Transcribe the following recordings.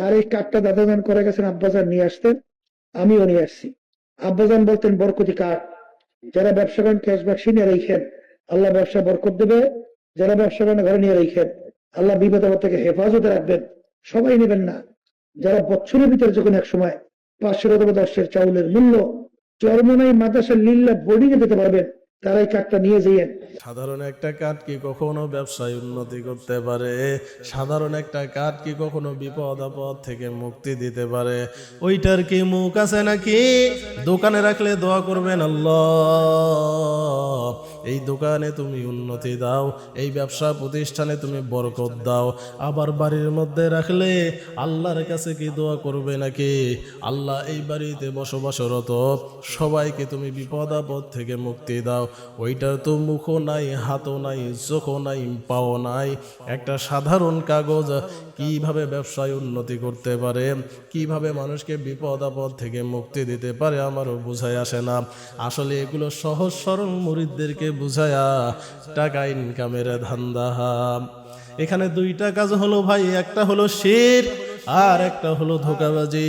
আর এই কার্ডটা দাদাজান করে গেছেন, আব্বাজান নিয়ে আসতেন, আমিও নিয়ে আসছি। আব্বাজান বলতেন বরকতি কার্ড, যারা ব্যবসা করেন ক্যাশব্যাক নিয়ে রেখেন, আল্লাহ ব্যবসা বরকত দেবে। যারা ব্যবসা করেন ঘরে নিয়ে রেখেন, আল্লাহ বিপদ আপদ থেকে হেফাজতে রাখবেন। সবাই নেবেন না। যারা বছরের ভিতরে যখন এক সময় 500 অথবা 10 চাউলের মূল্য চরমনাই মাদ্রাসা লিল্লা বোর্ডিংয়ে দিতে পারবেন, তারা এই কার্ডটা নিয়ে যাইয়েন। সাধারণ একটা কাঠ কি কখনো ব্যবসায় উন্নতি করতে পারে? সাধারণ একটা কাঠ কি কখনো বিপদ আপদ থেকে মুক্তি দিতে পারে? ওইটার কি মুখ আছে নাকি? দোকানে রাখলে দোয়া করবেন আল্লাহ এই দোকানে তুমি উন্নতি দাও, এই ব্যবসা প্রতিষ্ঠানে তুমি বরকত দাও। আবার বাড়ির মধ্যে রাখলে আল্লাহর কাছে কি দোয়া করবে নাকি? আল্লাহ এই বাড়িতে বসবাসরত সবাইকে তুমি বিপদ আপদ থেকে মুক্তি দাও। ওইটার তো মুখও নাই, হাতও নাই, চোখও নাই, পাও নাই। একটা সাধারণ কাগজ কিভাবে ব্যবসায় উন্নতি করতে পারে, কিভাবে মানুষকে বিপদ আপদ থেকে মুক্তি দিতে পারে, আমারও বুঝায় আসে না। আসলে এগুলো সহজ সরল মুরিদদেরকে বুঝায়া টাকা ইনকামের ধান্দা। এখানে দুইটা কাজ হলো ভাই, একটা হলো শিরক আর একটা হলো ধোঁকাবাজি।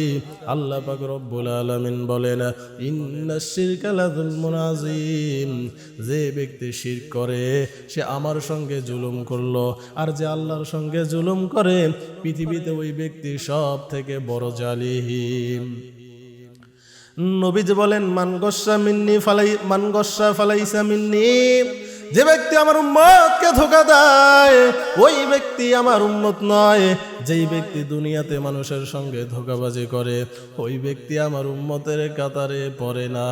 আল্লাহ পাক রব্বুল আলামিন বলেন, ইন্নাশ শিরকা লাযুলমুন আযীম। যে ব্যক্তি শিরক করে সে আমার সঙ্গে জুলুম করলো, আর যে আল্লাহর সঙ্গে জুলুম করে পৃথিবীতে ওই ব্যক্তি সব থেকে বড় জালিম। নবীজি বলেন, মান গস্সা ফালাইসা মিন্নি। যে ব্যক্তি আমার উম্মতকে ধোঁকা দেয় ওই ব্যক্তি আমার উম্মত নয়। যেই ব্যক্তি দুনিয়াতে মানুষের সঙ্গে ধোঁকাবাজি করে ওই ব্যক্তি আমার উম্মতের কাতারে পড়ে না।